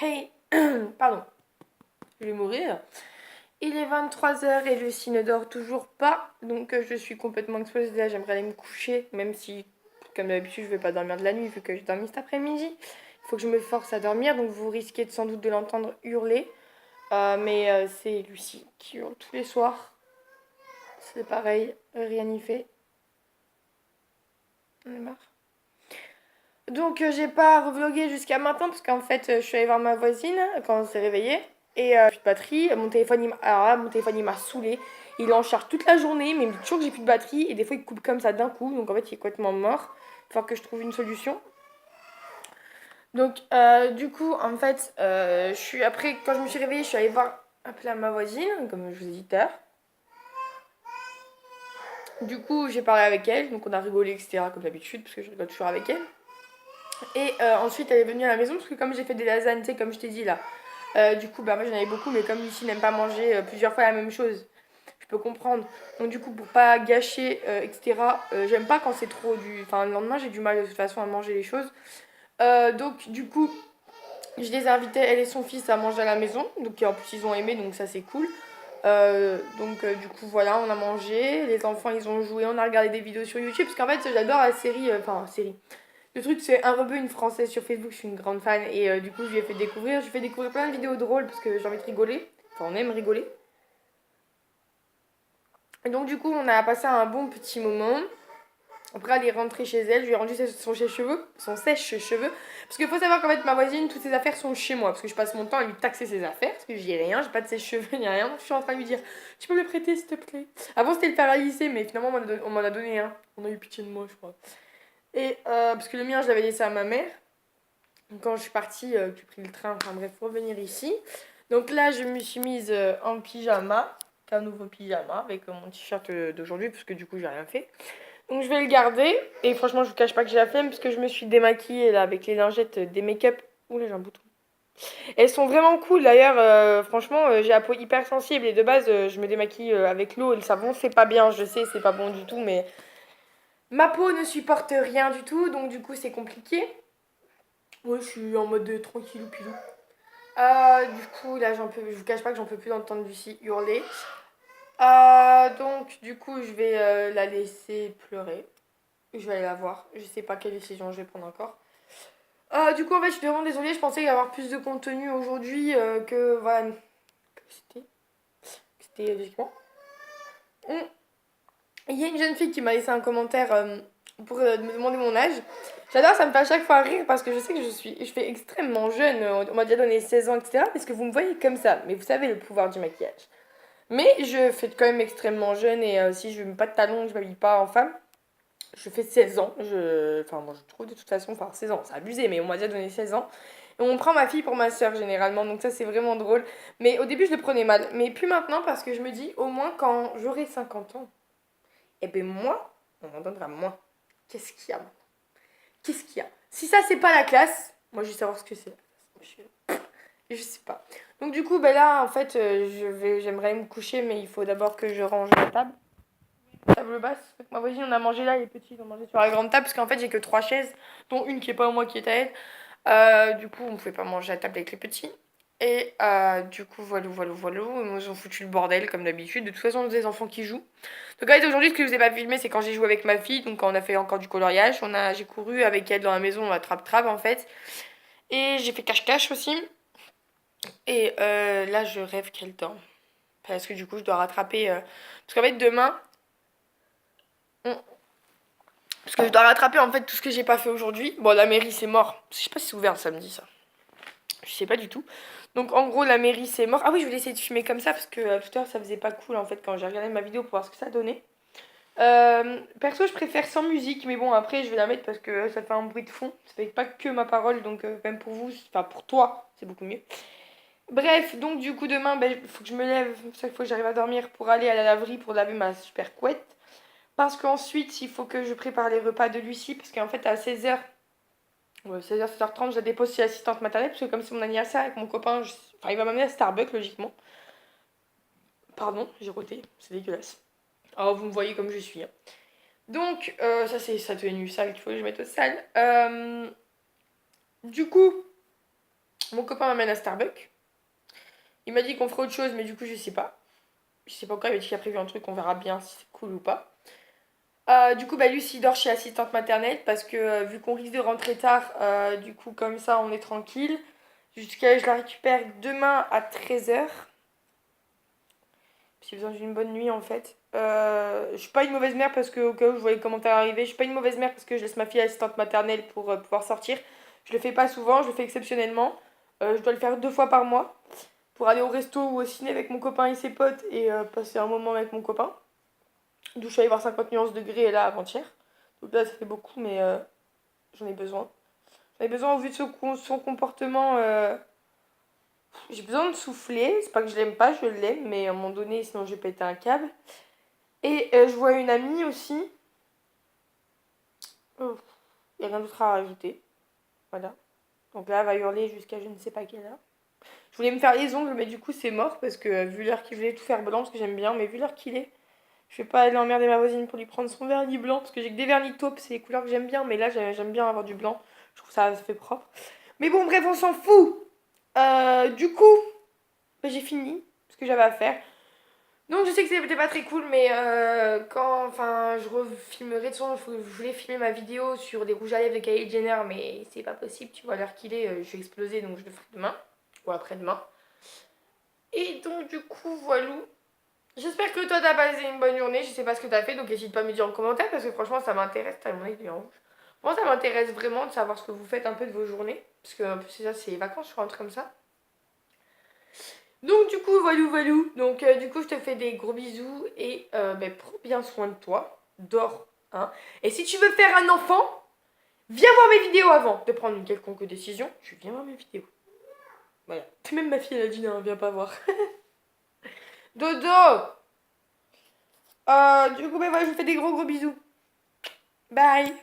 Hey, pardon, je vais mourir. Il est 23 h et Lucie ne dort toujours pas, donc je suis complètement explosée. Là, j'aimerais aller me coucher, même si, comme d'habitude, je vais pas dormir de la nuit vu que j'ai dormi cet après-midi. Il faut que je me force à dormir, donc vous risquez sans doute de l'entendre hurler. Mais c'est Lucie qui hurle tous les soirs. C'est pareil, rien n'y fait. On est marre. Donc j'ai pas revlogué jusqu'à maintenant parce qu'en fait je suis allée voir ma voisine quand on s'est réveillé et plus de batterie. Mon téléphone, alors là, mon téléphone il m'a saoulé. Il est en charge toute la journée mais il me dit toujours que j'ai plus de batterie et des fois il coupe comme ça d'un coup, donc en fait il est complètement mort. Il faut que je trouve une solution. Donc du coup en fait après quand je me suis réveillée je suis allée voir appeler à ma voisine comme je vous ai dit tout à l'heure. Du coup j'ai parlé avec elle, donc on a rigolé etc comme d'habitude parce que je rigole toujours avec elle. Et ensuite, elle est venue à la maison parce que comme j'ai fait des lasagnes, tu sais, comme je t'ai dit là, du coup, bah moi j'en avais beaucoup, mais comme Lucie n'aime pas manger plusieurs fois la même chose, je peux comprendre. Donc du coup, pour pas gâcher, etc., j'aime pas quand c'est trop du... Enfin, le lendemain, j'ai du mal de toute façon à manger les choses. Donc du coup, je les ai invités, elle et son fils, à manger à la maison. Donc en plus, ils ont aimé, donc ça c'est cool. Du coup, voilà, on a mangé. Les enfants, ils ont joué, on a regardé des vidéos sur YouTube. Parce qu'en fait, j'adore la série... Enfin, série. Le truc, c'est un rebeu, une française sur Facebook, je suis une grande fan. Et du coup, je lui ai fait découvrir. Je lui ai fait découvrir plein de vidéos drôles parce que j'ai envie de rigoler. Enfin, on aime rigoler. Et donc, du coup, on a passé un bon petit moment. Après, elle est rentrée chez elle. Je lui ai rendu son sèche-cheveux. Son sèche-cheveux. Parce qu'il faut savoir qu'en fait, ma voisine, toutes ses affaires sont chez moi. Parce que je passe mon temps à lui taxer ses affaires. Parce que j'y ai rien. J'ai pas de sèche-cheveux ni rien. Je suis en train de lui dire tu peux me le prêter, s'il te plaît. Avant, c'était le faire à lycée. Mais finalement, on m'en a donné un. On a eu pitié de moi, je crois. Et parce que le mien, je l'avais laissé à ma mère. Quand je suis partie, que j'ai pris le train, enfin bref, pour venir ici. Donc là, je me suis mise en pyjama, un nouveau pyjama, avec mon t-shirt d'aujourd'hui, parce que du coup, j'ai rien fait. Donc je vais le garder, et franchement, je vous cache pas que j'ai la flemme, parce que je me suis démaquillée là, avec les lingettes des make-up. Ouh là, j'ai un bouton. Elles sont vraiment cool, d'ailleurs, franchement, j'ai la peau hyper sensible, et de base, je me démaquille avec l'eau et le savon, c'est pas bien, je sais, c'est pas bon du tout, mais ma peau ne supporte rien du tout, donc du coup, c'est compliqué. Ouais, je suis en mode tranquillou pilou. Du coup, là, je vous cache pas que j'en peux plus d'entendre Lucie hurler. Donc, du coup, je vais la laisser pleurer. Je vais aller la voir. Je sais pas quelle décision je vais prendre encore. Du coup, en fait, je suis vraiment désolée. Je pensais y avoir plus de contenu aujourd'hui que. Voilà. C'était. C'était logiquement. Il y a une jeune fille qui m'a laissé un commentaire pour me demander mon âge. J'adore, ça me fait à chaque fois rire parce que je sais que je fais extrêmement jeune. On m'a déjà donné 16 ans, etc. Parce que vous me voyez comme ça. Mais vous savez le pouvoir du maquillage. Mais je fais quand même extrêmement jeune et si je ne mets pas de talons, je m'habille pas en femme. Je fais 16 ans. Enfin, moi je trouve de toute façon, enfin 16 ans, c'est abusé, mais on m'a déjà donné 16 ans. Et on prend ma fille pour ma soeur généralement, donc ça c'est vraiment drôle. Mais au début je le prenais mal. Mais plus maintenant parce que je me dis, au moins quand j'aurai 50 ans, et ben moi, on m'en donnera moins. Qu'est-ce qu'il y a maintenant? Qu'est-ce qu'il y a? Si ça c'est pas la classe, moi je veux savoir ce que c'est. Je sais pas. Donc du coup, ben là en fait, j'aimerais me coucher, mais il faut d'abord que je range la table. Table basse. Ma voisine, on a mangé là, les petits ont mangé sur la grande table parce qu'en fait j'ai que trois chaises, dont une qui est pas à moi qui est à elle. Du coup, on pouvait pas manger à table avec les petits. Et du coup, voilà. Ils ont foutu le bordel comme d'habitude. De toute façon, on a des enfants qui jouent. Donc, en fait, aujourd'hui, ce que je vous ai pas filmé, c'est quand j'ai joué avec ma fille. Donc, quand on a fait encore du coloriage, j'ai couru avec elle dans la maison, à trappe-trappe en fait. Et j'ai fait cache-cache aussi. Et là, je rêve qu'elle dort. Parce que du coup, je dois rattraper. Parce qu'en fait, demain. Parce que je dois rattraper en fait tout ce que j'ai pas fait aujourd'hui. Bon, la mairie, c'est mort. Je sais pas si c'est ouvert le samedi, ça. Je sais pas du tout. Donc en gros la mairie c'est mort. Ah oui je voulais essayer de filmer comme ça parce que tout à l'heure ça faisait pas cool en fait quand j'ai regardé ma vidéo pour voir ce que ça donnait. Perso je préfère sans musique mais bon après je vais la mettre parce que ça fait un bruit de fond. Ça fait pas que ma parole donc même pour vous, enfin pour toi c'est beaucoup mieux. Bref donc du coup demain il faut que je me lève, chaque fois que j'arrive à dormir pour aller à la laverie pour laver ma super couette. Parce qu'ensuite il faut que je prépare les repas de Lucie parce qu'en fait à 16h. Ouais, 16h, 16h30, je la dépose chez l'assistante maternelle parce que comme c'est mon anniversaire avec mon copain, enfin, il va m'amener à Starbucks logiquement. Pardon, j'ai roté, c'est dégueulasse. Alors vous me voyez comme je suis. Hein. Donc ça c'est sa tenue sale qu'il faut que je mette au sale. Du coup, Mon copain m'amène à Starbucks. Il m'a dit qu'on ferait autre chose, mais du coup, je sais pas. Je sais pas encore, il m'a dit qu'il a prévu un truc, on verra bien si c'est cool ou pas. Du coup, bah, Lucie dort chez assistante maternelle parce que vu qu'on risque de rentrer tard, du coup, comme ça, on est tranquille. Jusqu'à je la récupère demain à 13h. J'ai besoin d'une bonne nuit en fait. Je suis pas une mauvaise mère parce que, au cas où je voyais le commentaire arriver, je suis pas une mauvaise mère parce que je laisse ma fille à assistante maternelle pour pouvoir sortir. Je le fais pas souvent, je le fais exceptionnellement. Je dois le faire 2 fois par mois pour aller au resto ou au ciné avec mon copain et ses potes et passer un moment avec mon copain. D'où je suis allée voir 50 nuances de gris là avant-hier. Donc là, ça fait beaucoup, mais j'en ai besoin. J'en ai besoin au vu de son comportement. J'ai besoin de souffler. C'est pas que je l'aime pas, je l'aime, mais à un moment donné, sinon je vais péter un câble. Et je vois une amie aussi. Il n'y a rien d'autre à rajouter. Voilà. Donc là, elle va hurler jusqu'à je ne sais pas quelle heure. Je voulais me faire les ongles, mais du coup, c'est mort parce que vu l'heure qu'il voulait tout faire blanc, parce que j'aime bien, mais vu l'heure qu'il est, je vais pas aller emmerder ma voisine pour lui prendre son vernis blanc parce que j'ai que des vernis taupes, c'est les couleurs que j'aime bien, mais là, j'aime bien avoir du blanc. Je trouve ça fait propre. Mais bon, bref, on s'en fout. Du coup, bah, j'ai fini ce que j'avais à faire. Donc je sais que c'était pas très cool, mais quand enfin je refilmerai, de toute façon je voulais filmer ma vidéo sur des rouges à lèvres de Kylie Jenner, mais c'est pas possible, tu vois l'heure qu'il est, je suis explosée donc je le ferai demain, ou après-demain. Et donc du coup voilà. J'espère que toi t'as passé une bonne journée, je sais pas ce que t'as fait, donc n'hésite pas à me dire en commentaire parce que franchement ça m'intéresse, t'as mon œil en rouge. Moi ça m'intéresse vraiment de savoir ce que vous faites un peu de vos journées, parce que un peu c'est ça, c'est les vacances, je rentre comme ça. Donc du coup, voilou voilou. Donc du coup, je te fais des gros bisous et ben, prends bien soin de toi. Dors, hein. Et si tu veux faire un enfant, viens voir mes vidéos avant de prendre une quelconque décision. Tu viens voir mes vidéos. Voilà. Même ma fille, elle a dit non, viens pas voir. Dodo. Du coup, ben voilà, je vous fais des gros bisous. Bye.